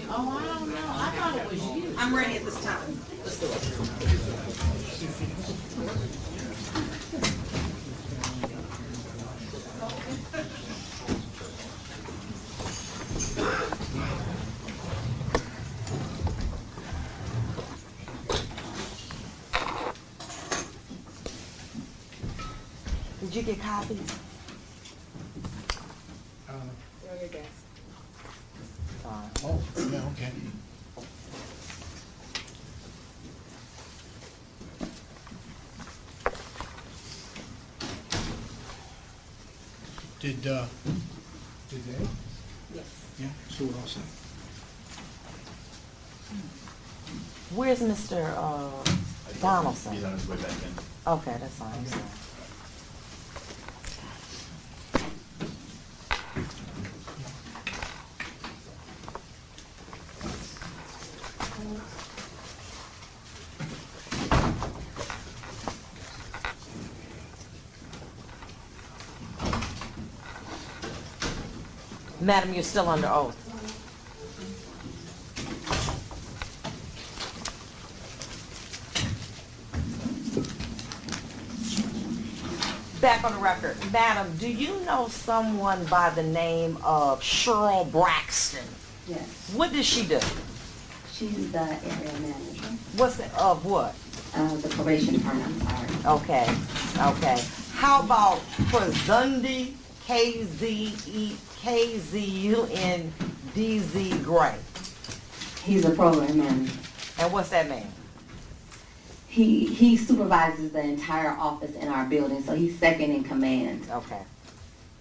Oh, I don't know. I thought it was you. I'm ready at this time. Let's do it. Did you get copies? They're on your desk. Oh, yeah, okay. Did they? Yes. Yeah, so we're all set. Where's Mr. Donaldson? He's on his way back in. Okay, that's fine. I'm sorry. Madam, you're still under oath. Back on the record. Madam, do you know someone by the name of Cheryl Braxton? Yes, What does she do? she's the area manager What's the, of what? of the probation department, I'm sorry. Okay, okay. How about Prezundi KZUNDZ Gray? He's a program manager. And what's that mean? He supervises the entire office in our building, so he's second in command Okay.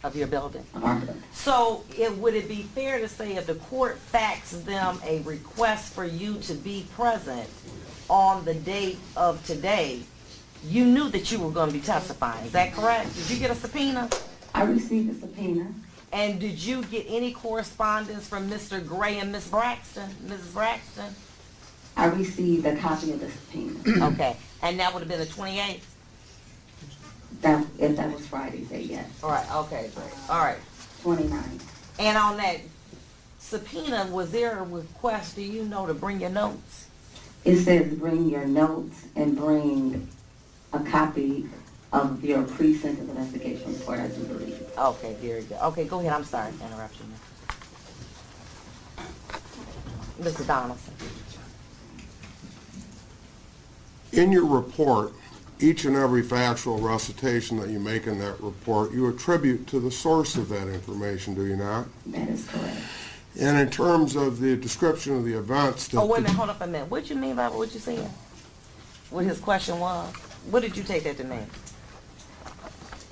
Of your building? of our building. So would it be fair to say if the court faxed them a request for you to be present on the date of today, you knew that you were going to be testifying? Is that correct? Did you get a subpoena? I received a subpoena. And did you get any correspondence from Mr. Gray and Ms. Braxton, Mrs. Braxton? I received a copy of the subpoena. Okay. And that would have been the 28th? If that was Friday, say yes. All right, okay, great. All right. 29. And on that subpoena, was there a request, do you know, to bring your notes? It says bring your notes and bring a copy of your pre-sentence investigation report, I do believe. Okay, very good. Okay, go ahead. I'm sorry to interrupt you. Mr. Donaldson. In your report, each and every factual recitation that you make in that report, you attribute to the source of that information, do you not? That is correct. And in terms of the description of the events that... Oh, wait a minute. Hold up a minute. What you mean by what you saying? What his question was? What did you take that to mean?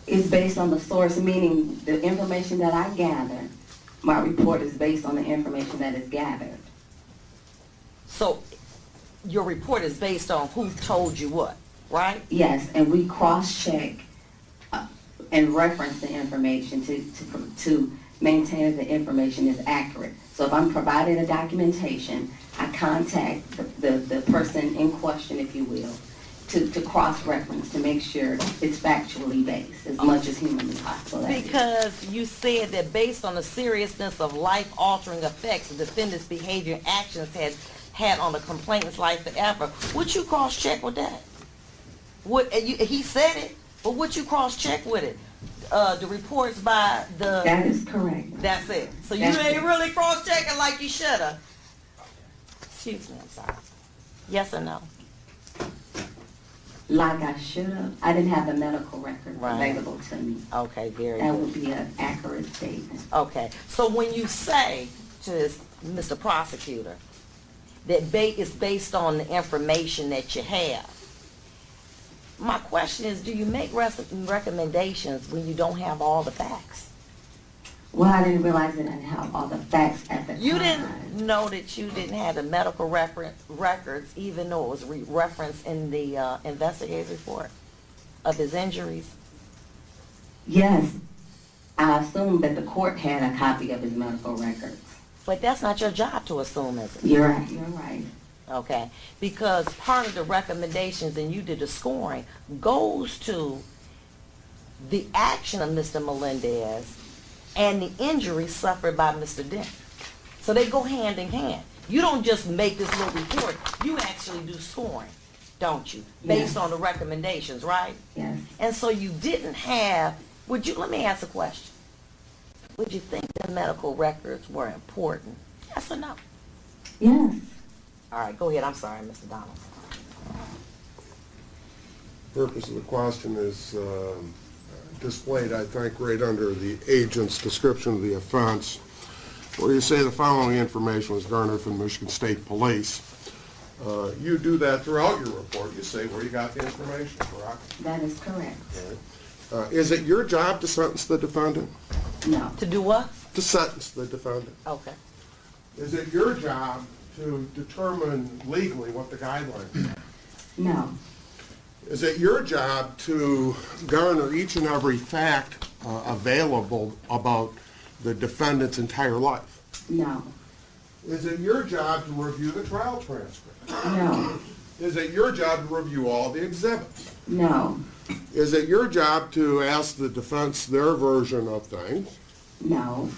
It's based on the source, meaning the information that I gathered, my report is based on the information that is gathered. So your report is based on who told you what, right? Yes, and we cross-check and reference the information to maintain that the information is accurate. So if I'm provided a documentation, I contact the person in question, if you will, to cross-reference, to make sure it's factually based as much as humanly possible. Because you said that based on the seriousness of life-altering effects the defendant's behavior and actions had on the complainant's life forever. Would you cross-check with that? He said it, but would you cross-check with it? The reports by the... That is correct. That's it. So you ain't really cross-checking like you should have. Excuse me, I'm sorry. Yes or no? Like I should have. I didn't have the medical record Right. available to me. Okay, very That good. would be an accurate statement. Okay, so when you say to this, Mr. Prosecutor, that it's based on the information that you have, my question is, do you make recommendations when you don't have all the facts? Well, I didn't realize that I didn't have all the facts at the time. You didn't know that you didn't have the medical records, even though it was referenced in the investigator's report of his injuries? Yes. I assumed that the court had a copy of his medical records. But that's not your job to assume, is it? You're right. You're right. Okay, because part of the recommendations, and you did the scoring, goes to the action of Mr. Melendez and the injury suffered by Mr. Dent. So they go hand in hand. You don't just make this little report, you actually do scoring, don't you? Based Yes. on the recommendations, right? Yes. And so you didn't have, let me ask a question. Would you think the medical records were important? Yes or no? Yes. All right, go ahead. I'm sorry, Mr. Donald. Purpose of the question is displayed, I think, right under the agent's description of the offense, where you say the following information was garnered from Michigan State Police. You do that throughout your report. You say where you got the information, correct? That is correct. Right. Is it your job to sentence the defendant? No. To do what? To sentence the defendant. Okay. Is it your job to determine legally what the guidelines are? No. Is it your job to garner each and every fact available about the defendant's entire life? No. Is it your job to review the trial transcript? No. Is it your job to review all the exhibits? No. Is it your job to ask the defense their version of things? No.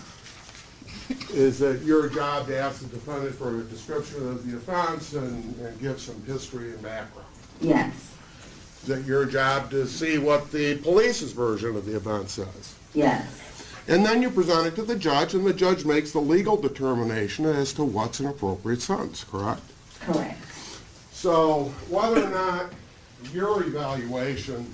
Is it your job to ask the defendant for a description of the offense and give some history and background? Yes. Is it your job to see what the police's version of the event says? Yes. And then you present it to the judge, and the judge makes the legal determination as to what's an appropriate sentence, correct? Correct. So whether or not your evaluation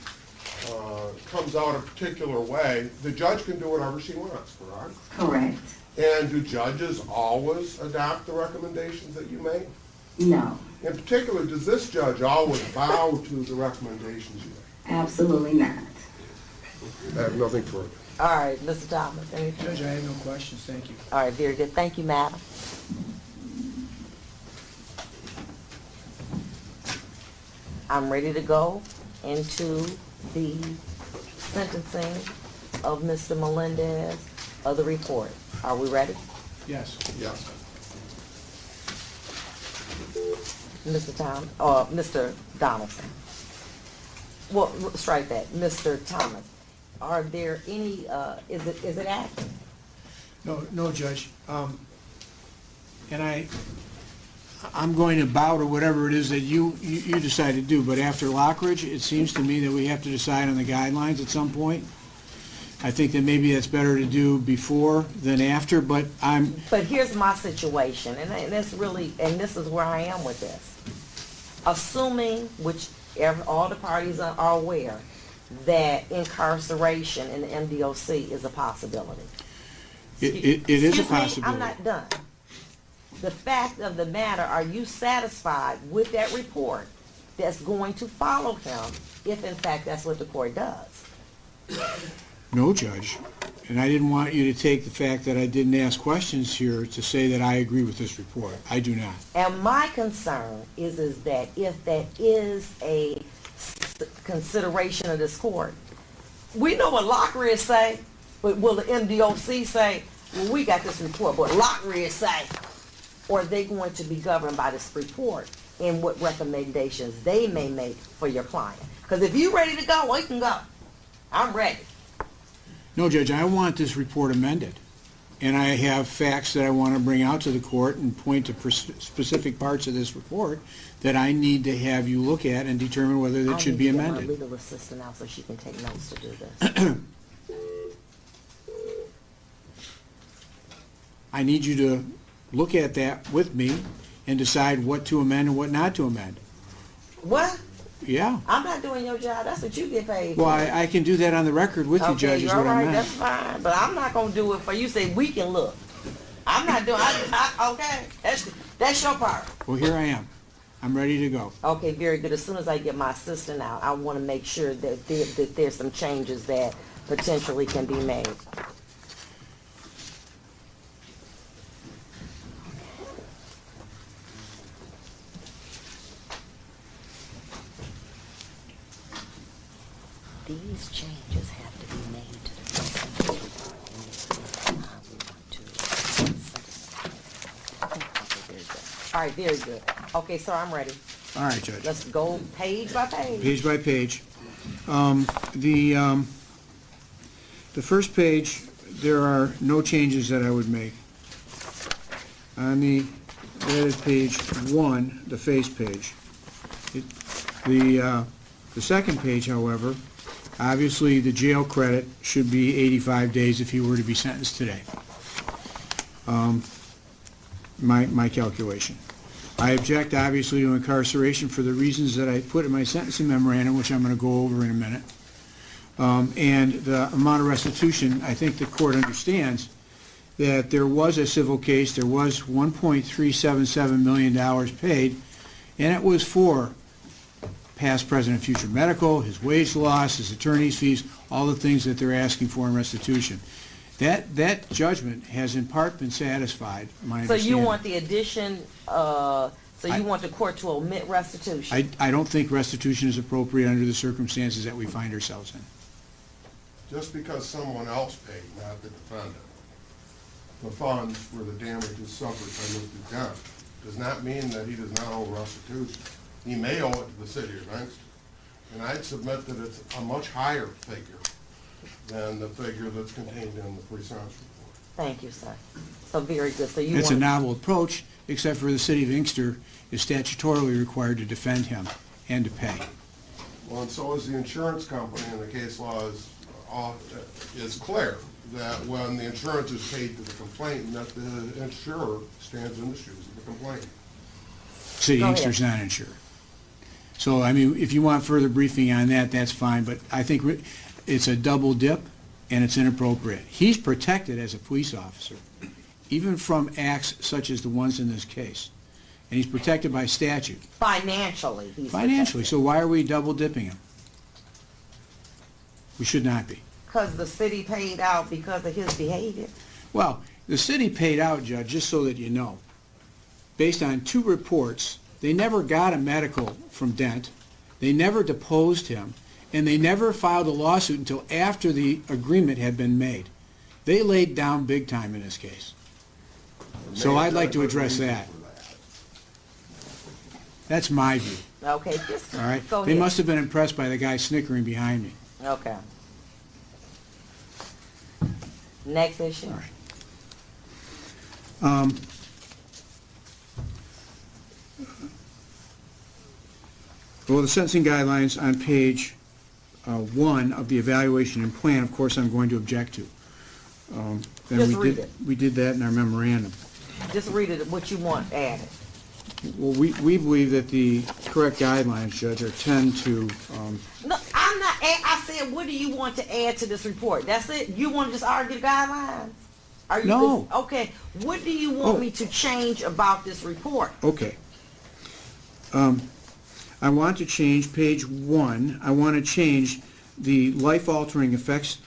comes out a particular way, the judge can do whatever she wants, correct? Correct. And do judges always adopt the recommendations that you make? No. In particular, does this judge always bow to the recommendations you make? Absolutely not. I have nothing further. All right, Mr. Thomas, anything? Judge, I have no questions, thank you. All right, very good. Thank you, madam. I'm ready to go into the sentencing of Mr. Melendez of the report. Are we ready? Yes. Yes. Mr. Donaldson. Well, strike that. Mr. Thomas, are there any, is it active? No, Judge. And I'm going to bow to whatever it is that you decide to do, but after Lockridge, it seems to me that we have to decide on the guidelines at some point. I think that maybe that's better to do before than after, but But here's my situation, and this is where I am with this. Assuming, which all the parties are aware, that incarceration in the MDOC is a possibility. it is a Excuse me, possibility. I'm not done. The fact of the matter, are you satisfied with that report that's going to follow him if in fact that's what the court does? No, Judge. And I didn't want you to take the fact that I didn't ask questions here to say that I agree with this report. I do not. And my concern is that if that is a consideration of this court, we know what Lockridge say, but will the MDOC say, well, we got this report, but Lockridge say, or are they going to be governed by this report and what recommendations they may make for your client? Because if you're ready to go, we can go. I'm ready. No, Judge, I want this report amended. And I have facts that I want to bring out to the court and point to specific parts of this report that I need to have you look at and determine whether it should be I amended. need to get my legal assistant out so she can take notes to do this. I need you to look at that with me and decide what to amend and what not to amend. What? Yeah. I'm not doing your job. That's what you get paid Well, for. I can do that on the record with you, Okay, Judge, is you're what all I right. meant. That's fine. But I'm not gonna do it for you. Say we can look. I'm not doing. Okay, that's your part. Well, here I am. I'm ready to go. Okay, very good. As soon as I get my assistant out, I want to make sure that there's some changes that potentially can be made. These changes have to be made to the All right, very good. Okay, sir, I'm ready. All right, Judge. Let's go page by page. Page by page. The first page, there are no changes that I would make. That is page 1, the face page. The second page, however, obviously the jail credit should be 85 days if he were to be sentenced today. My calculation. I object, obviously, to incarceration for the reasons that I put in my sentencing memorandum, which I'm going to go over in a minute. And the amount of restitution, I think the court understands that there was a civil case, there was $1.377 million paid, and it was for past, present, and future medical, his wage loss, his attorney's fees, all the things that they're asking for in restitution. That judgment has in part been satisfied, my So understanding. you want the addition, so you want the court to omit restitution? I don't think restitution is appropriate under the circumstances that we find ourselves in. Just because someone else paid, not the defendant, the funds for the damages suffered by Mr. Dent, does not mean that he does not owe restitution. He may owe it to the city of Inkster. And I'd submit that it's a much higher figure than the figure that's contained in the pre-sentence report. Thank you, sir. So very good. So you It's a want, novel approach, except for the city of Inkster is statutorily required to defend him and to pay. Well, and so is the insurance company, and the case law is clear that when the insurance is paid to the complainant, that the insurer stands in the shoes of the complainant. City Go of Inkster's ahead. not insured. So, I mean, if you want further briefing on that, that's fine, but I think it's a double dip and it's inappropriate. He's protected as a police officer, even from acts such as the ones in this case. And he's protected by statute. financially, he's Financially, so why are we double dipping him? We should not be. because the city paid out because of his behavior. Well, the city paid out, Judge, just so that you know, based on 2 reports. They never got a medical from Dent. They never deposed him. And they never filed a lawsuit until after the agreement had been made. They laid down big time in this case. So I'd like to address that. That's my view, Okay, just all right? go They ahead. must have been impressed by the guy snickering behind me. Okay. Next issue. All right. Well, the sentencing guidelines on page 1 of the evaluation and plan, of course, I'm going to object to. Then Just read it. We did that in our memorandum. Just read it, what you want added. Well, we believe that the correct guidelines, Judge, are 10 to, No, I'm not, I said, what do you want to add to this report? That's it? You want to just argue the guidelines? Are you No. Okay, what do you want Oh. me to change about this report? okay. I want to change page 1. I want to change the life-altering effects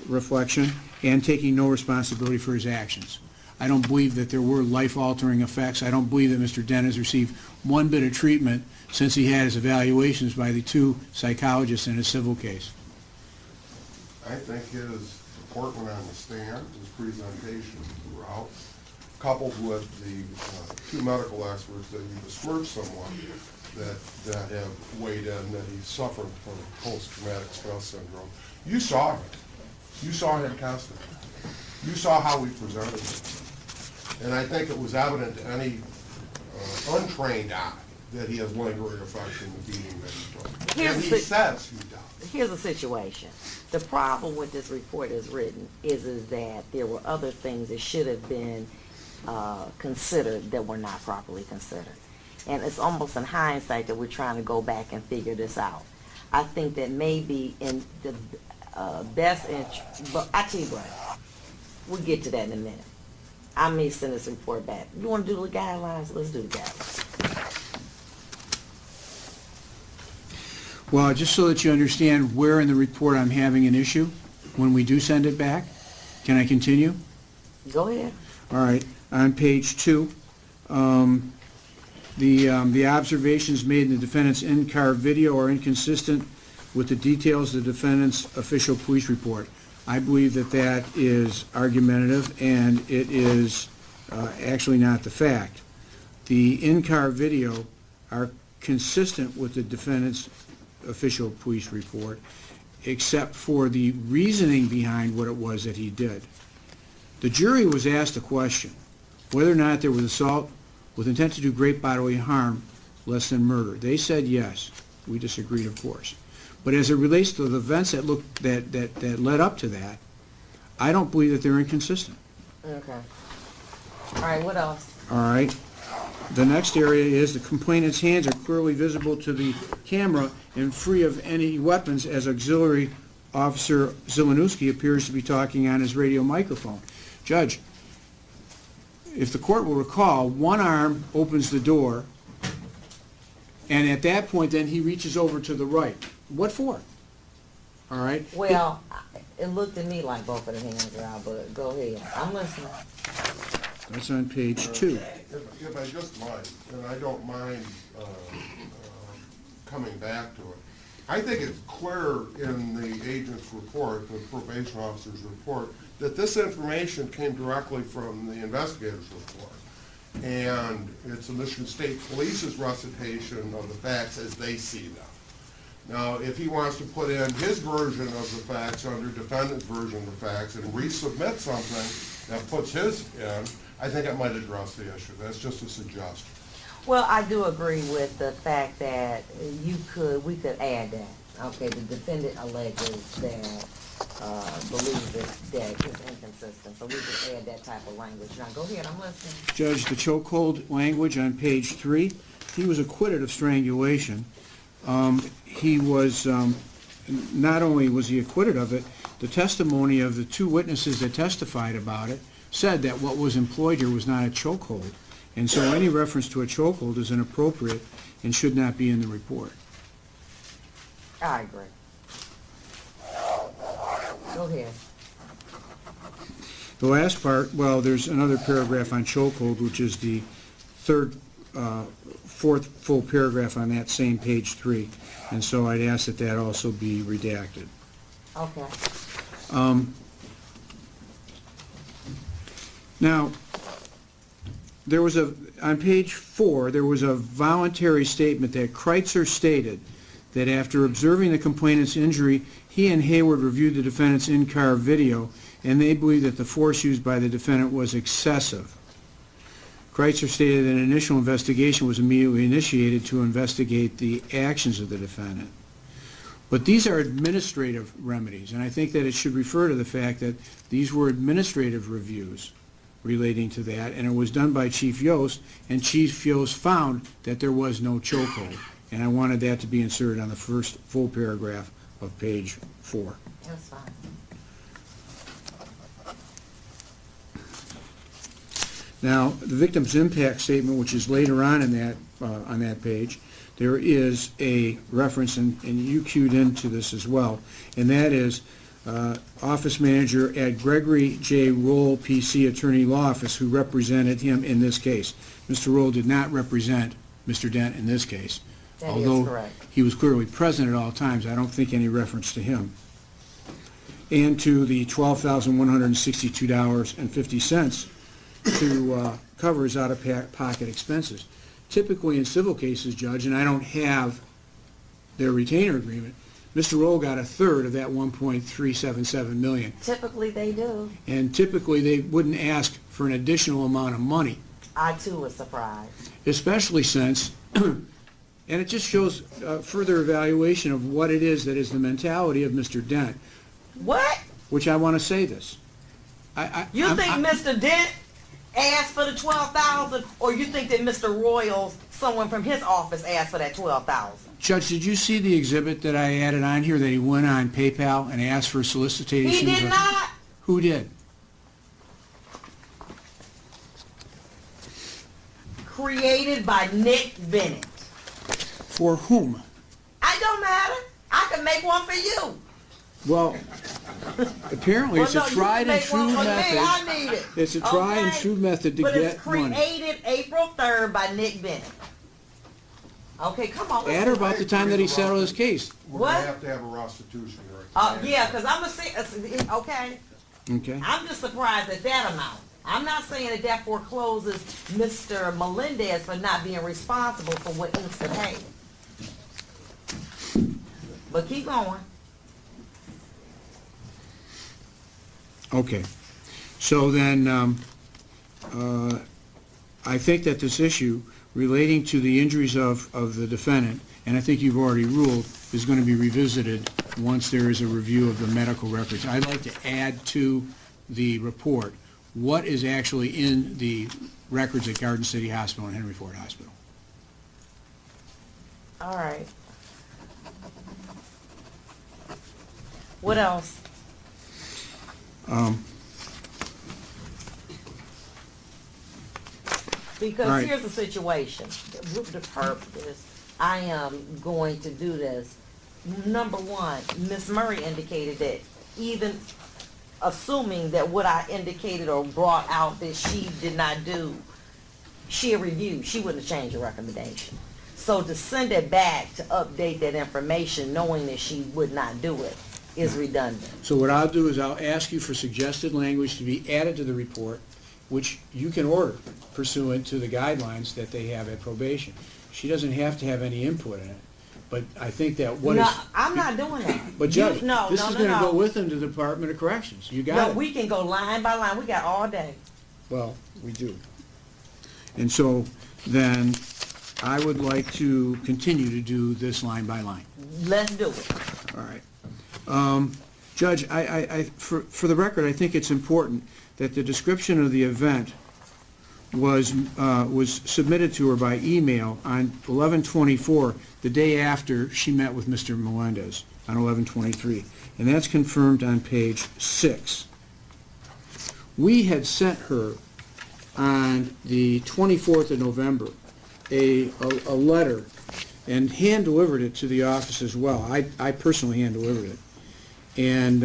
reflection and taking no responsibility for his actions. I don't believe that there were life-altering effects. I don't believe that Mr. Dent has received one bit of treatment since he had his evaluations by the 2 psychologists in his civil case. I think his deportment on the stand, his presentation throughout, coupled with the 2 medical experts that you besmirched somewhat, that have weighed in that he suffered from post-traumatic stress syndrome. You saw it. You saw him constantly. You saw how he presented it. And I think it was evident to any untrained eye that he has lingering effects from the beating that he took. And he says he does. Here's the situation. The problem with this report as written is that there were other things that should have been considered that were not properly considered. And it's almost in hindsight that we're trying to go back and figure this out. I think that maybe in the best interest, but I tell you what, we'll get to that in a minute. I may send this report back. You want to do the guidelines? Let's do the guidelines. Well, just so that you understand where in the report I'm having an issue, when we do send it back, can I continue? Go ahead. All right, on page 2, the observations made in the defendant's in-car video are inconsistent with the details of the defendant's official police report. I believe that that is argumentative, and it is actually not the fact. The in-car video are consistent with the defendant's official police report, except for the reasoning behind what it was that he did. The jury was asked a question, whether or not there was assault with intent to do great bodily harm less than murder. They said yes. We disagreed, of course. But as it relates to the events that led up to that, I don't believe that they're inconsistent. Okay. All right, what else? All right. The next area is the complainant's hands are clearly visible to the camera and free of any weapons, as Auxiliary Officer Zielinowski appears to be talking on his radio microphone. Judge, if the court will recall, one arm opens the door, and at that point then he reaches over to the right. What for? All right? Well, it looked to me like both of the hands are out, but go ahead. I'm listening. That's on page 2. If I just might, and I don't mind coming back to it, I think it's clear in the agent's report, the probation officer's report, that this information came directly from the investigator's report. And it's the Michigan State Police's recitation of the facts as they see them. Now, if he wants to put in his version of the facts under defendant's version of the facts and resubmit something that puts his in, I think it might address the issue. That's just a suggestion. Well, I do agree with the fact that we could add that. Okay, the defendant alleges that believes that it's inconsistent, so we could add that type of language. Now, go ahead, I'm listening. Judge, the chokehold language on page 3, he was acquitted of strangulation. He was, not only was he acquitted of it, the testimony of the 2 witnesses that testified about it said that what was employed here was not a chokehold. And so any reference to a chokehold is inappropriate and should not be in the report. I agree. Go ahead. The last part, well, there's another paragraph on chokehold, which is the fourth full paragraph on that same page 3. And so I'd ask that that also be redacted. Okay. Now, there was on page 4, there was a voluntary statement that Kreitzer stated that after observing the complainant's injury, he and Hayward reviewed the defendant's in-car video, and they believed that the force used by the defendant was excessive. Kreitzer stated that an initial investigation was immediately initiated to investigate the actions of the defendant. But these are administrative remedies, and I think that it should refer to the fact that these were administrative reviews relating to that, and it was done by Chief Yost, and Chief Yost found that there was no chokehold. And I wanted that to be inserted on the first full paragraph of page 4. That's fine. Now, the victim's impact statement, which is later on in that page, there is a reference, and you cued into this as well, and that is office manager at Gregory J. Roll, PC, Attorney Law Office, who represented him in this case. Mr. Roll did not represent Mr. Dent in this case. That Although is correct. he was clearly present at all times, I don't think any reference to him. And to the $12,162.50 to cover his out-of-pocket expenses. Typically in civil cases, Judge, and I don't have their retainer agreement, Mr. Roll got a third of that $1.377 million. Typically they do. And typically they wouldn't ask for an additional amount of money. I too was surprised. Especially since, and it just shows further evaluation of what it is that is the mentality of Mr. Dent. What? Which I want to say this. You think Mr. Dent asked for the 12,000, or you think that Mr. Royals, someone from his office, asked for that 12,000? Judge, did you see the exhibit that I added on here that he went on PayPal and asked for solicitation? He did not. Who did? Created by Nick Bennett. For whom? I don't matter. I can make one for you. Well, apparently it's a tried and true method. I need it. It's a tried and true method to but get it's created April 3rd by Nick Bennett. Okay, come on. At or about the time that he settled his case. We're What? going to have to have a restitution hearing. Yeah, because I'm going to say, okay. Okay. I'm just surprised at that amount. I'm not saying that that forecloses Mr. Melendez for not being responsible for what Inkster paid. But keep going. Okay. So then, I think that this issue relating to the injuries of the defendant, and I think you've already ruled, is going to be revisited once there is a review of the medical records. I'd like to add to the report what is actually in the records at Garden City Hospital and Henry Ford Hospital. All right. What else? Because right. here's the situation. The purpose, I am going to do this. Number one, Ms. Murray indicated that even assuming that what I indicated or brought out that she did not do, she had reviewed, she wouldn't have changed her recommendation. So to send it back to update that information knowing that she would not do it is redundant. So what I'll do is I'll ask you for suggested language to be added to the report, which you can order pursuant to the guidelines that they have at probation. She doesn't have to have any input in it, but I think that what is... No, I'm not doing that. But Judge, No, this no, is no, going to no. go with them to the Department of Corrections. You got No, it. we can go line by line. We got all day. Well, we do. And so then I would like to continue to do this line by line. Let's do it. All right. Judge, for the record, I think it's important that the description of the event was submitted to her by email on 11/24, the day after she met with Mr. Melendez on 11/23, and that's confirmed on page 6. We had sent her on the 24th of November a letter and hand-delivered it to the office as well. I personally hand-delivered it. And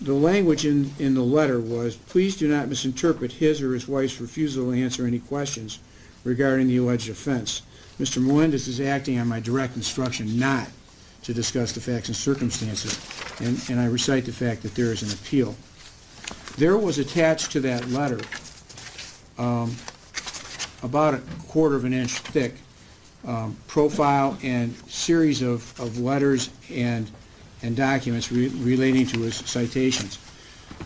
the language in the letter was, please do not misinterpret his or his wife's refusal to answer any questions regarding the alleged offense. Mr. Melendez is acting on my direct instruction not to discuss the facts and circumstances, and I recite the fact that there is an appeal. There was attached to that letter about 1/4 of an inch thick profile and series of letters and documents relating to his citations.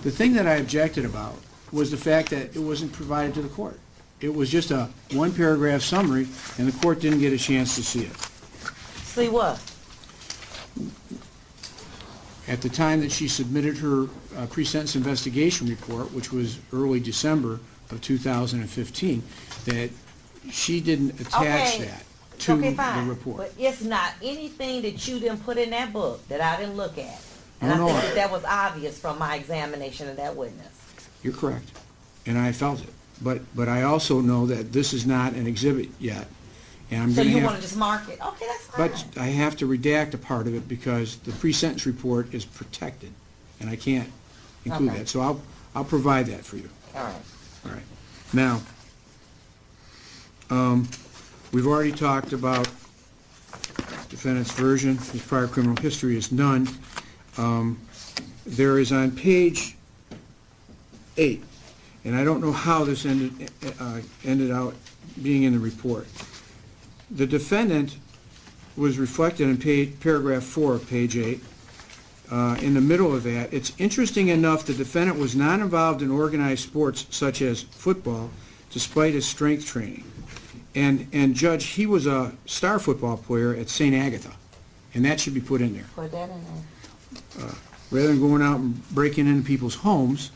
The thing that I objected about was the fact that it wasn't provided to the court. It was just a one-paragraph summary, and the court didn't get a chance to see it. See what? At the time that she submitted her pre-sentence investigation report, which was early December of 2015, that she didn't attach that to Okay, the fine. report. But it's not anything that you didn't put in that book that I didn't look at. And No, I no. think that was obvious from my examination of that witness. You're correct, and I felt it. But I also know that this is not an exhibit yet, and I'm So going to you have... want to just mark it? Okay, that's fine. But I have to redact a part of it because the pre-sentence report is protected, and I can't include Okay. that. So I'll provide that for you. All right. All right. Now, we've already talked about defendant's version. His prior criminal history is none. There is on page 8, and I don't know how this ended out being in the report. The defendant was reflected in paragraph 4 of page 8. In the middle of that, it's interesting enough the defendant was not involved in organized sports such as football, despite his strength training. And Judge, he was a star football player at St. Agatha, and that should be put in there. Put that in there. Rather than going out and breaking into people's homes,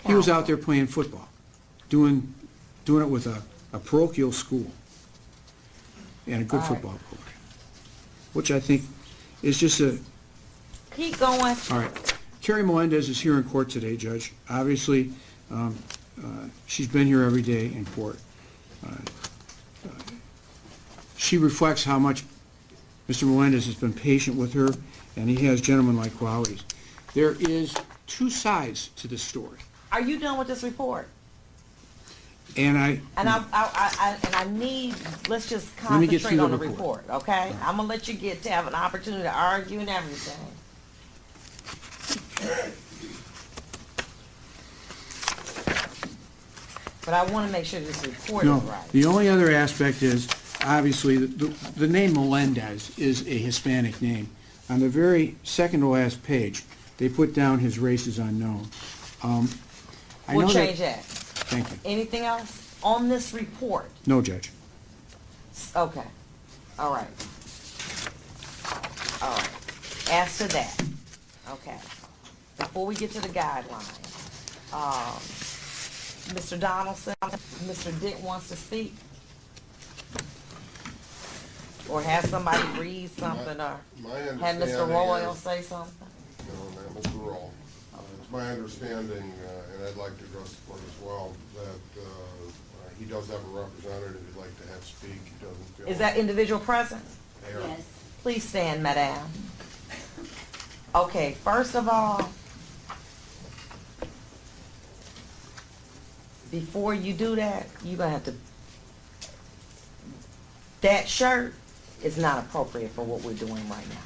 he was out there playing football. doing it with a parochial school and a good All right. football program, which I think is just a, Keep going. all right. Carrie Melendez is here in court today, Judge. Obviously, she's been here every day in court. She reflects how much Mr. Melendez has been patient with her, and he has gentlemanlike qualities. There is two sides to this story, Are you done with this report? and I I need, let's just Let me get through concentrate the on the report. report, okay? I'm gonna let you get to have an opportunity to argue and everything. But I wanna make sure this report is No, right. the only other aspect is, obviously, the name Melendez is a Hispanic name. On the very second to last page, they put down his race is unknown. I We'll know change that. Thank you. Anything else on this report? No, Judge. Okay, all right. All right, as to that, okay, before we get to the guidelines, Mr. Donaldson, Mr. Dent wants to speak? Or have somebody read something, or My have Mr. understanding Royal is- say something? No, not Mr. Roll. It's my understanding, and I'd like to address the court as well, that he does have a representative he'd like to have speak. He doesn't feel... Is that individual present? Mayor. Yes. Please stand, madam. Okay, first of all, before you do that, you're gonna have to, that shirt is not appropriate for what we're doing right now.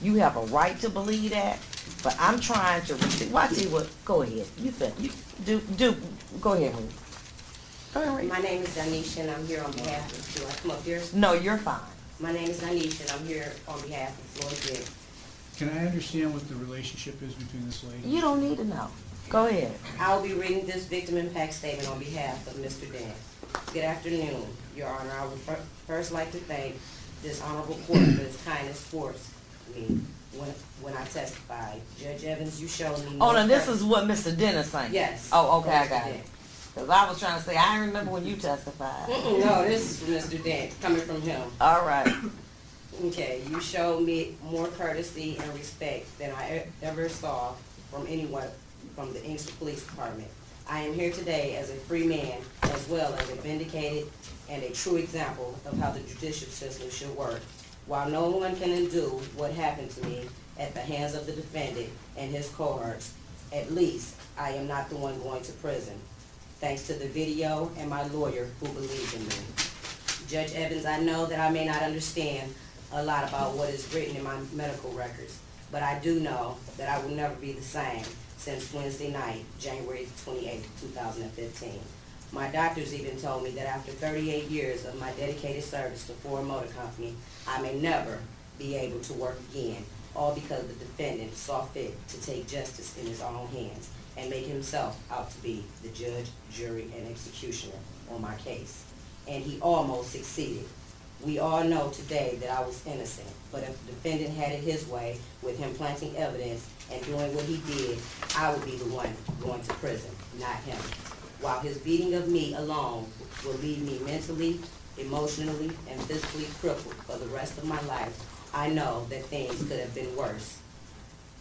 You have a right to believe that, but I'm trying to, watch you, go ahead, you said, you, go ahead, honey. Go ahead, read. My name is Danisha, and I'm here on behalf of, do I come up here? No, you're fine. My name is Danisha, and I'm here on behalf of Floyd Dent. Can I understand what the relationship is between this lady? You don't need to know. Go ahead. I will be reading this victim impact statement on behalf of Mr. Dent. Good afternoon, Your Honor. I would first like to thank this honorable court for its kindness towards me when I testified. Judge Evans, you showed me... Oh, now this is what Mr. Dennis saying? Yes. Oh, okay, I Mr. got it. Dent. Because I was trying to say, I remember when you testified. No, this is from Mr. Dent, coming from him. All right. Okay, you showed me more courtesy and respect than I ever saw from anyone from the Inkster Police Department. I am here today as a free man, as well as a vindicated and a true example of how the judicial system should work. While no one can undo what happened to me at the hands of the defendant and his cohorts, at least I am not the one going to prison. Thanks to the video and my lawyer who believed in me. Judge Evans, I know that I may not understand a lot about what is written in my medical records, but I do know that I will never be the same since Wednesday night, January 28, 2015. My doctors even told me that after 38 years of my dedicated service to Ford Motor Company, I may never be able to work again, all because the defendant saw fit to take justice in his own hands and make himself out to be the judge, jury, and executioner on my case. And he almost succeeded. We all know today that I was innocent, but if the defendant had it his way with him planting evidence and doing what he did, I would be the one going to prison, not him. While his beating of me alone will leave me mentally, emotionally, and physically crippled for the rest of my life, I know that things could have been worse.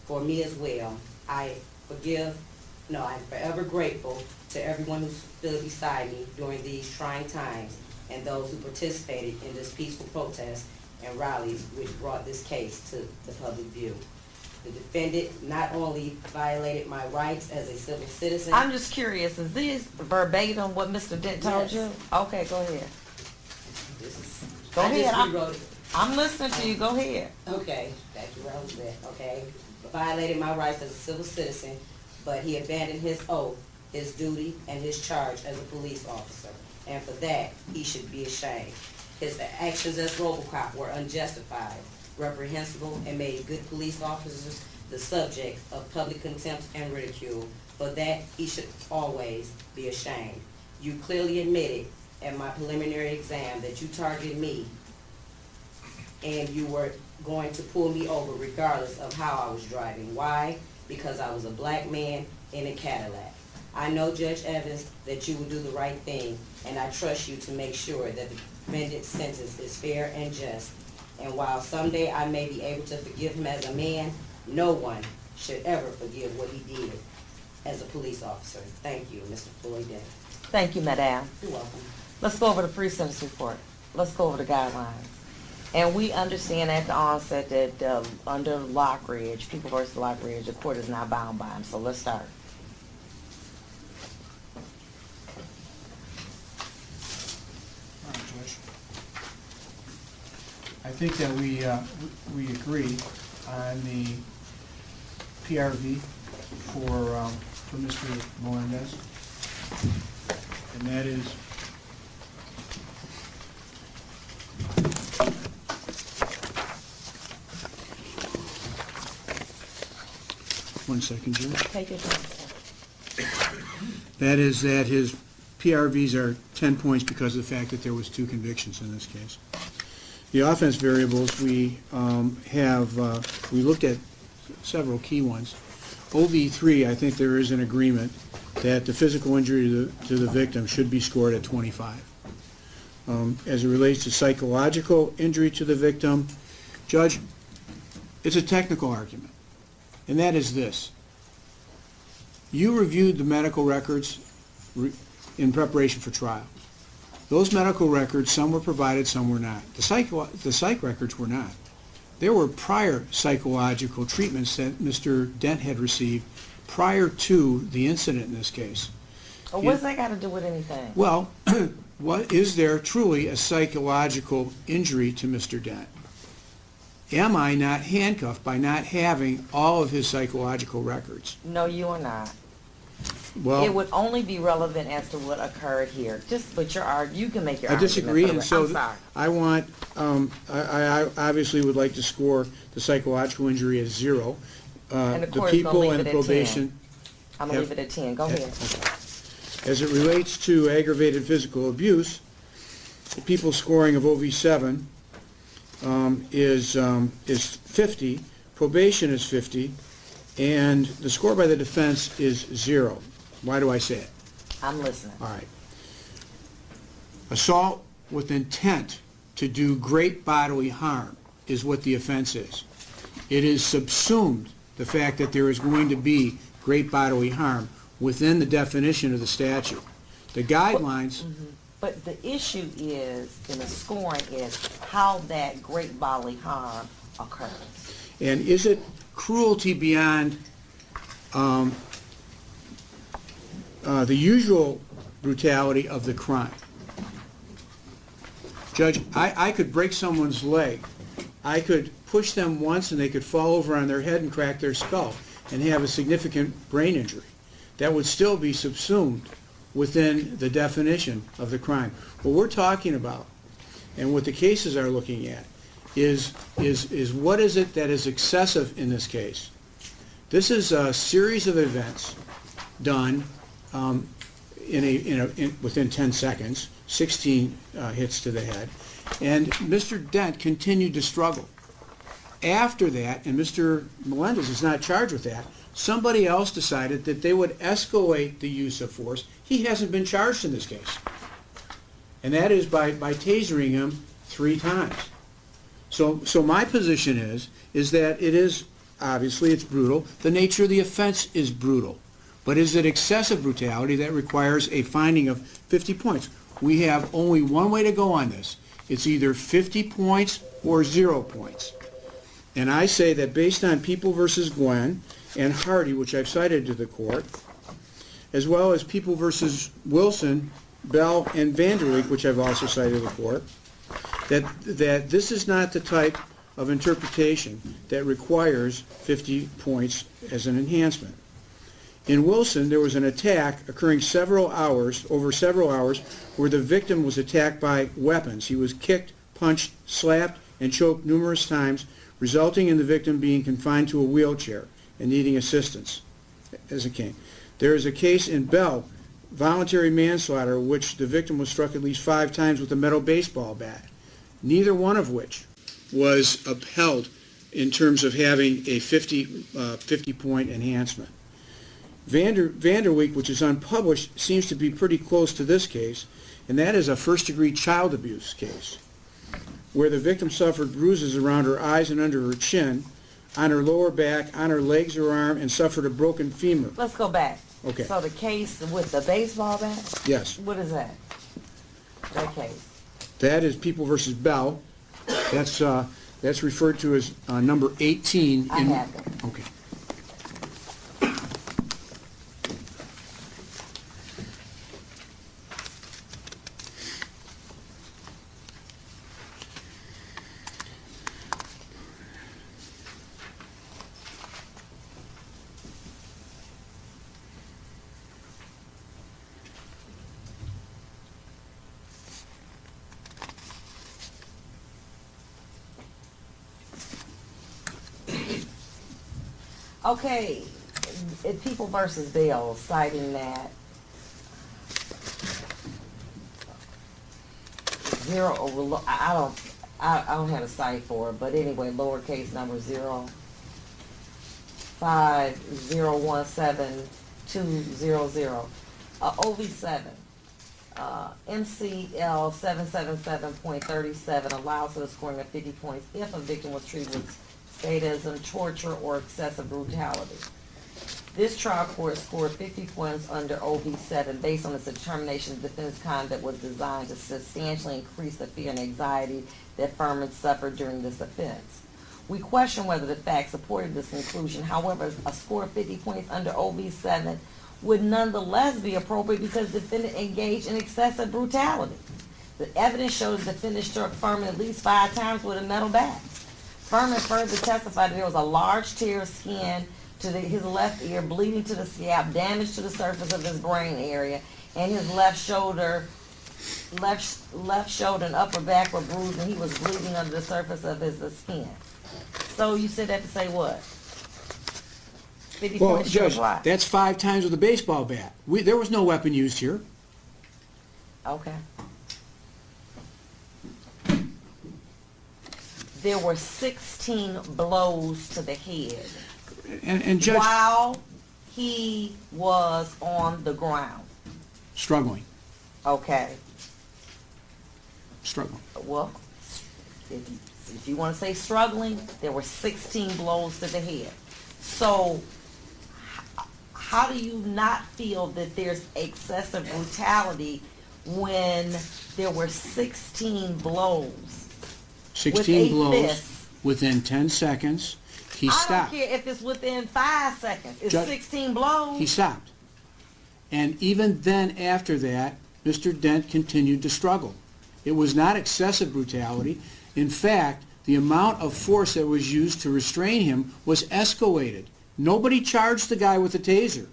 For me as well, I'm forever grateful to everyone who stood beside me during these trying times and those who participated in this peaceful protest and rallies which brought this case to the public view. The defendant not only violated my rights as a civil citizen... I'm just curious, is this verbatim what Mr. Dent told Yes. you? Okay, go ahead. Go I ahead. just I'm, rewrote it. I'm listening to you. Go ahead. Okay, back to where I was at, okay? Violated my rights as a civil citizen, but he abandoned his oath, his duty, and his charge as a police officer. And for that, he should be ashamed. His actions as Robocop were unjustified, reprehensible, and made good police officers the subject of public contempt and ridicule. For that, he should always be ashamed. You clearly admitted at my preliminary exam that you targeted me and you were going to pull me over regardless of how I was driving. Why? Because I was a black man in a Cadillac. I know, Judge Evans, that you will do the right thing, and I trust you to make sure that the defendant's sentence is fair and just. And while someday I may be able to forgive him as a man, no one should ever forgive what he did as a police officer. Thank you, Mr. Floyd Dent. Thank you, Madam. You're welcome. Let's go over the pre-sentence report. Let's go over the guidelines. And we understand at the onset that under Lockridge, People versus Lockridge, the court is not bound by them. So let's start. All right, Judge. I think that we agree on the PRV for Mr. Melendez, and that is one second, Judge. Take your time. That is that his PRVs are 10 points because of the fact that there was 2 convictions in this case. The offense variables, we looked at several key ones. OV3, I think there is an agreement that the physical injury to the victim should be scored at 25. As it relates to psychological injury to the victim, Judge, it's a technical argument, and that is this. You reviewed the medical records in preparation for trial. Those medical records, some were provided, some were not. The psych records were not. There were prior psychological treatments that Mr. Dent had received prior to the incident in this case. Well, what's that got to do with anything? Well, what is there truly a psychological injury to Mr. Dent? Am I not handcuffed by not having all of his psychological records? No, you are not. Well, It would only be relevant as to what occurred here. Just put your argument. You can make your I argument. disagree, for the and rest. so I'm sorry. I want, I obviously would like to score the psychological injury as 0. And the The court is gonna people leave and it at probation. 10. I'm going to leave it at 10. Go ahead. As it relates to aggravated physical abuse, the people's scoring of OV7 is 50, probation is 50, and the score by the defense is 0. Why do I say it? I'm listening. All right. Assault with intent to do great bodily harm is what the offense is. It is subsumed the fact that there is going to be great bodily harm within the definition of the statute. The guidelines, But the issue is, in the scoring, is how that great bodily harm occurs. and is it cruelty beyond the usual brutality of the crime? Judge, I could break someone's leg. I could push them once and they could fall over on their head and crack their skull and have a significant brain injury. That would still be subsumed within the definition of the crime. What we're talking about, and what the cases are looking at, is what is it that is excessive in this case? This is a series of events done within 10 seconds, 16 hits to the head, and Mr. Dent continued to struggle. After that, and Mr. Melendez is not charged with that, somebody else decided that they would escalate the use of force. He hasn't been charged in this case. And that is by tasering him 3 times. So my position is that it is, obviously it's brutal. The nature of the offense is brutal. But is it excessive brutality that requires a finding of 50 points? We have only one way to go on this. It's either 50 points or 0 points. And I say that based on People v. Gwen and Hardy, which I've cited to the court, as well as People v. Wilson, Bell, and Vanderleek, which I've also cited to the court, that this is not the type of interpretation that requires 50 points as an enhancement. In Wilson, there was an attack occurring over several hours, where the victim was attacked by weapons. He was kicked, punched, slapped, and choked numerous times, resulting in the victim being confined to a wheelchair and needing assistance as it came. There is a case in Bell, voluntary manslaughter, which the victim was struck at least 5 times with a metal baseball bat, neither one of which was upheld in terms of having a 50-point enhancement. Vanderweek, which is unpublished, seems to be pretty close to this case, and that is a first-degree child abuse case, where the victim suffered bruises around her eyes and under her chin, on her lower back, on her legs or arm, and suffered a broken femur. Let's go back. Okay. So the case with the baseball bat? Yes. What is that? That case? That is People versus Bell. That's referred to as number 18. I have it. Okay. Okay, People versus Bell, citing that zero over, I don't have a cite for it, but anyway, lowercase number 050172000, OV7, MCL 777.37 allows for the scoring of 50 points if a victim was treated with sadism, torture, or excessive brutality. This trial court scored 50 points under OV7 based on its determination the defendant's conduct was designed to substantially increase the fear and anxiety that Furman suffered during this offense. We question whether the facts supported this conclusion. However, a score of 50 points under OV7 would nonetheless be appropriate because the defendant engaged in excessive brutality. The evidence shows the defendant struck Furman at least 5 times with a metal bat. Furman further testified that there was a large tear of skin to his left ear, bleeding to the scalp, damage to the surface of his brain area, and his left shoulder and upper back were bruised, and he was bleeding under the surface of his skin. So you said that to say what? 50 Well, points Judge, apply. that's 5 times with a baseball bat. There was no weapon used here. Okay. There were 16 blows to the head And Judge, while he was on the ground. struggling. Okay. Struggling. Well, if you want to say struggling, there were 16 blows to the head. So how do you not feel that there's excessive brutality when there were 16 blows? 16 blows fist? within 10 seconds. He I stopped. don't care if it's within 5 seconds. It's Judge, 16 blows. He stopped. And even then, after that, Mr. Dent continued to struggle. It was not excessive brutality. In fact, the amount of force that was used to restrain him was escalated. Nobody charged the guy with a taser.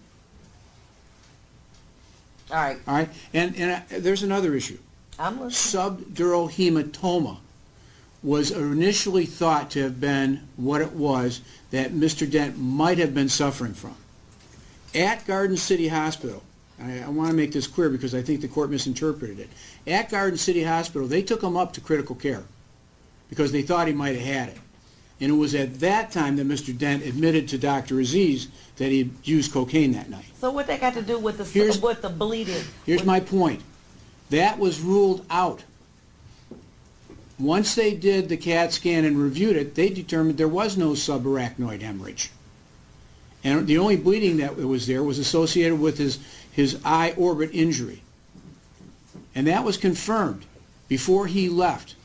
All right. All right? And there's another issue. I'm listening. Subdural hematoma was initially thought to have been what it was that Mr. Dent might have been suffering from. At Garden City Hospital, I want to make this clear because I think the court misinterpreted it. At Garden City Hospital, they took him up to critical care because they thought he might have had it. And it was at that time that Mr. Dent admitted to Dr. Aziz that he used cocaine that night. So what that got to do with the bleeding? Here's my point. That was ruled out. Once they did the CAT scan and reviewed it, they determined there was no subarachnoid hemorrhage. And the only bleeding that was there was associated with his eye orbit injury. And that was confirmed before he left.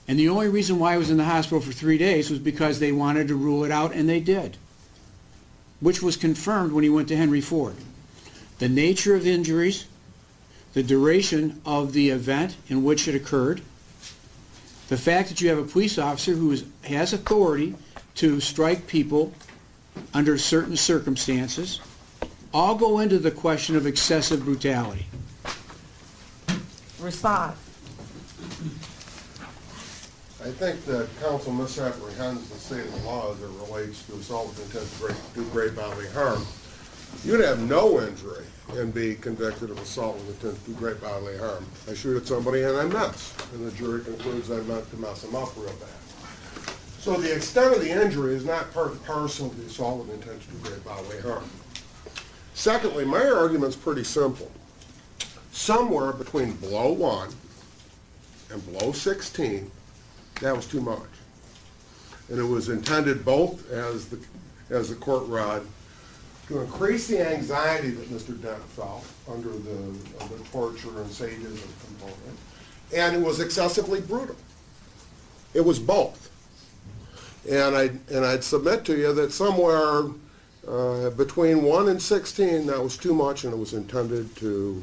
And the only reason why he was in the hospital for 3 days was because they wanted to rule it out, and they did, which was confirmed when he went to Henry Ford. The nature of the injuries, the duration of the event in which it occurred, the fact that you have a police officer who has authority to strike people under certain circumstances, all go into the question of excessive brutality. Respond. I think that counsel misapprehends the state of the law as it relates to assault with intent to do great bodily harm. You'd have no injury and be convicted of assault with intent to do great bodily harm. I shoot at somebody and I miss, and the jury concludes I meant to mess them up real bad. So the extent of the injury is not part and parcel of the assault with intent to do great bodily harm. Secondly, my argument's pretty simple. Somewhere between below 1 and below 16, that was too much. And it was intended both, as the court read, to increase the anxiety that Mr. Dent felt under the torture and sadism component, and it was excessively brutal. It was both. And I'd submit to you that somewhere between 1 and 16, that was too much, and it was intended to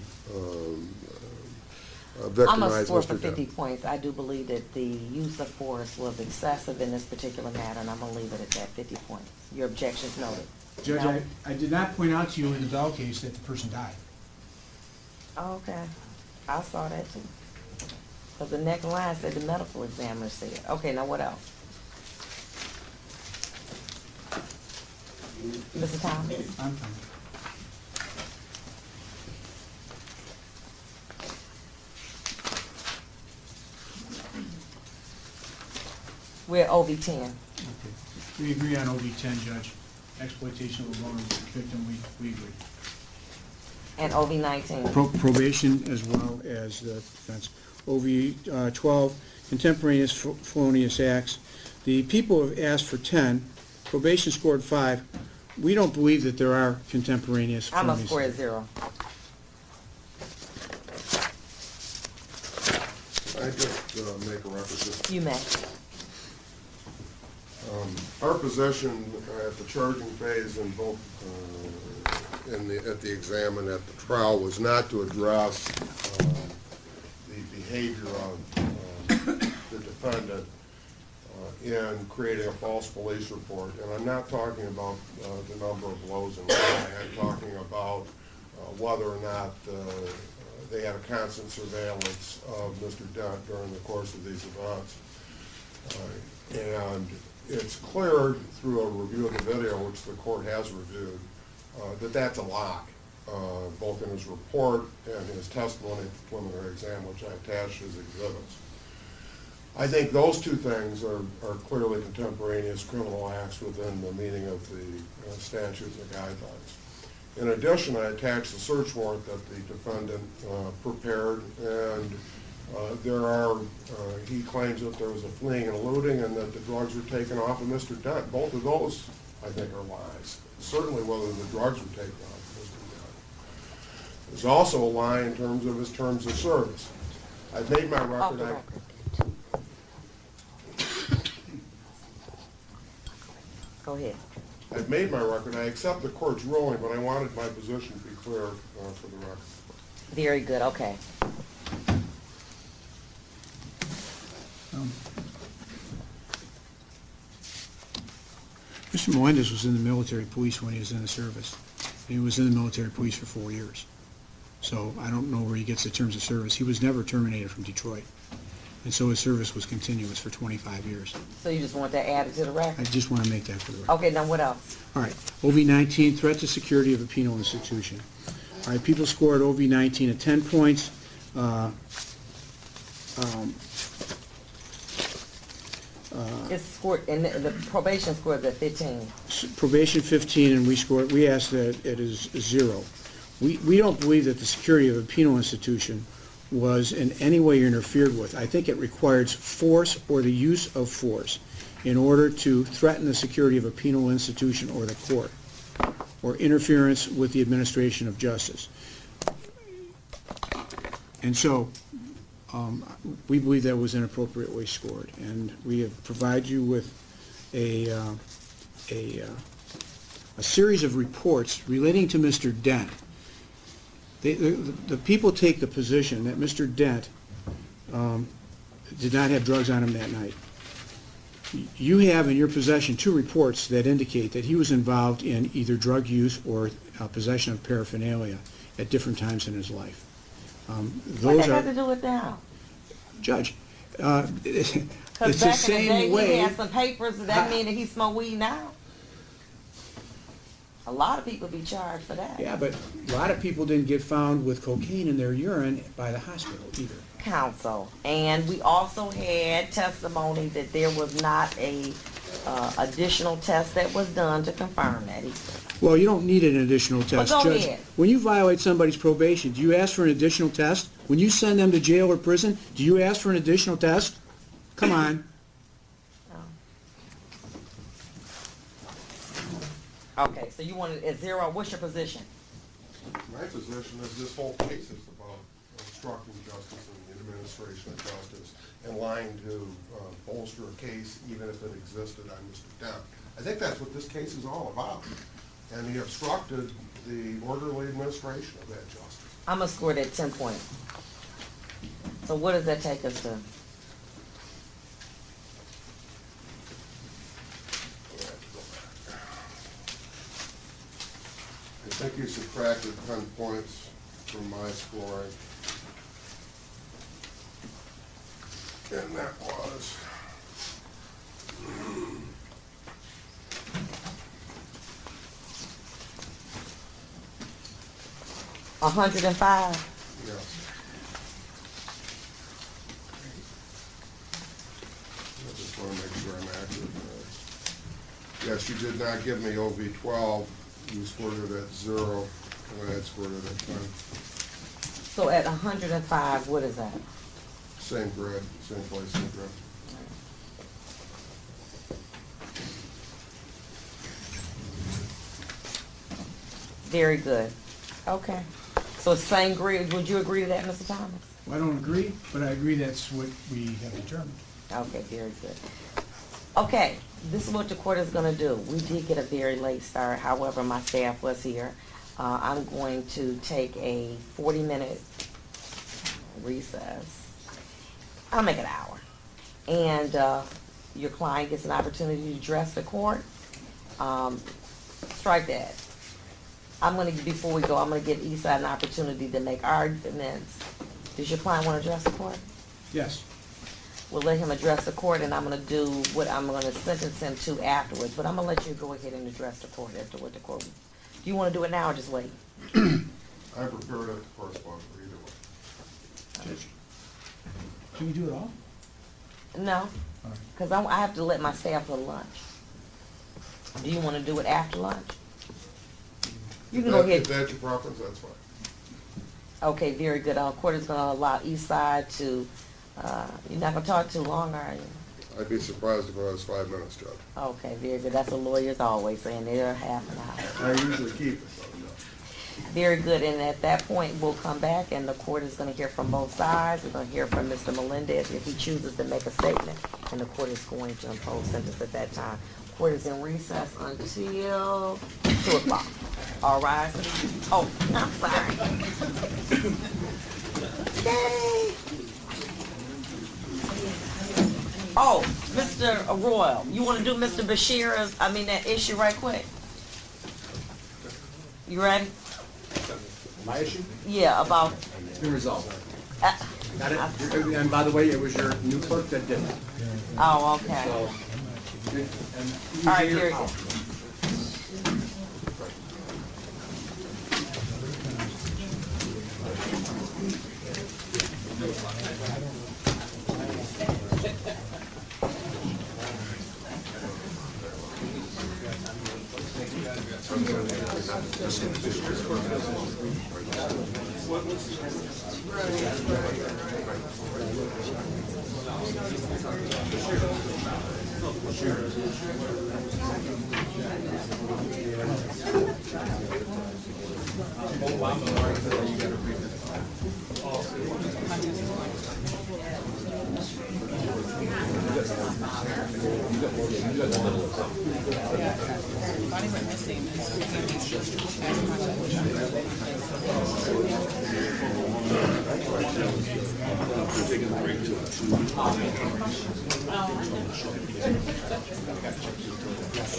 victimize I'm a score for Mr. Dent. 50 points. I do believe that the use of force was excessive in this particular matter, and I'm going to leave it at that, 50 points. Your objection's noted. Judge, No? I did not point out to you in the Bell case that the person died. Oh, okay. I saw that too. Because the next line said the medical examiner said. Okay, now what else? Mr. Thomas? I'm fine. We're at OV10. Okay. We agree on OV 10, Judge. Exploitation of a vulnerable victim, we agree. And OV19. Probation as well as the defense. OV 12, contemporaneous felonious acts. The people have asked for 10. Probation scored 5. We don't believe that there are contemporaneous I'm a felonious score at acts. 0. I just make a reference. You may. Our position at the charging phase in both at the exam and at the trial was not to address the behavior of the defendant in creating a false police report. And I'm not talking about the number of blows and why. I'm talking about whether or not they had a constant surveillance of Mr. Dent during the course of these events. And it's clear through a review of the video, which the court has reviewed, that that's a lie, both in his report and his testimony at the preliminary exam, which I attached as exhibits. I think those two things are clearly contemporaneous criminal acts within the meaning of the statutes and guidelines. In addition, I attached the search warrant that the defendant prepared, and he claims that there was a fleeing and looting and that the drugs were taken off of Mr. Dent. Both of those, I think, are lies. Certainly whether the drugs were taken off of Mr. Dent. There's also a lie in terms of his terms of service. I've made my Off record. the record. Go ahead. I've made my record. I accept the court's ruling, but I wanted my position to be clear for the record. Very good, okay. Mr. Melendez was in the military police when he was in the service. He was in the military police for 4 years. So I don't know where he gets the terms of service. He was never terminated from Detroit. And so his service was continuous for 25 years. So you just want that added to the I record? just want to make that for the record. Okay, now what else? All right, OV-19, threat to security of a penal institution. All right, people scored OV-19 at 10 points. It's scored, and the probation score is at 15. Probation 15, and we asked that it is 0. We don't believe that the security of a penal institution was in any way interfered with. I think it requires force or the use of force in order to threaten the security of a penal institution or the court, or interference with the administration of justice. And so we believe that was inappropriately scored, and we have provided you with a series of reports relating to Mr. Dent. The people take the position that Mr. Dent did not have drugs on him that night. You have in your possession 2 reports that indicate that he was involved in either drug use or possession of paraphernalia at different times in his life. What that got to do with now? Judge, Because it's the back in the day, same he way. had some papers. Does that mean that he smoked weed now? A lot of people be charged for that. Yeah, but a lot of people didn't get found with cocaine in their urine by the hospital either. Counsel. And we also had testimony that there was not a additional test that was done to confirm that either. Well, you don't need an additional test, go Judge. ahead. When you violate somebody's probation, do you ask for an additional test? When you send them to jail or prison, do you ask for an additional test? Come on. Okay, so you want it at 0. What's your position? My position is this whole case is about obstructing justice and the administration of justice and lying to bolster a case even if it existed on Mr. Dent. I think that's what this case is all about. And he obstructed the orderly administration of that justice. I'm going to score that 10 points. So what does that take us to? I think you subtracted 10 points from my scoring. And that was... $105. Yes. I just want to make sure I'm accurate. Yes, you did not give me OV12. You scored it at 0, and I had scored it at 10. So at 105, what is that? Same grid, same place, same grid. Very good. Okay. So same grid. Would you agree to that, Mr. Thomas? I don't agree, but I agree that's what we have determined. Okay, very good. Okay, this is what the court is going to do. We did get a very late start. However, my staff was here. I'm going to take a 40-minute recess. I'll make it an hour. And your client gets an opportunity to address the court. Strike that. Before we go, I'm going to give Eastside an opportunity to make arguments. Does your client want to address the court? Yes. We'll let him address the court, and I'm going to do what I'm going to sentence him to afterwards. But I'm going to let you go ahead and address the court after what the court. Do you want to do it now or just wait? I'm prepared to correspond for either way. Can we do it all? No, because I have to let my staff go to lunch. Do you want to do it after lunch? You can go ahead. If that's your preference, that's fine. Okay, very good. Court is going to allow Eastside to. You're not going to talk too long, are you? I'd be surprised if it was 5 minutes, Judge. Okay, very good. That's what lawyers always saying. They're half an hour. I usually keep it, so no. Very good. And at that point, we'll come back, and the court is going to hear from both sides. We're going to hear from Mr. Melendez if he chooses to make a statement, and the court is going to impose sentence at that time. Court is in recess until 2 o'clock. All right. Oh, I'm sorry. Yay. Oh, Mr. Royal, you want to do Mr. Bashir's, that issue right quick? You ready? My issue? Yeah, about, It's been resolved. Got it? And by the way, it was your new clerk that did it. oh, okay. So, All right, very good.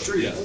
Sure, yes.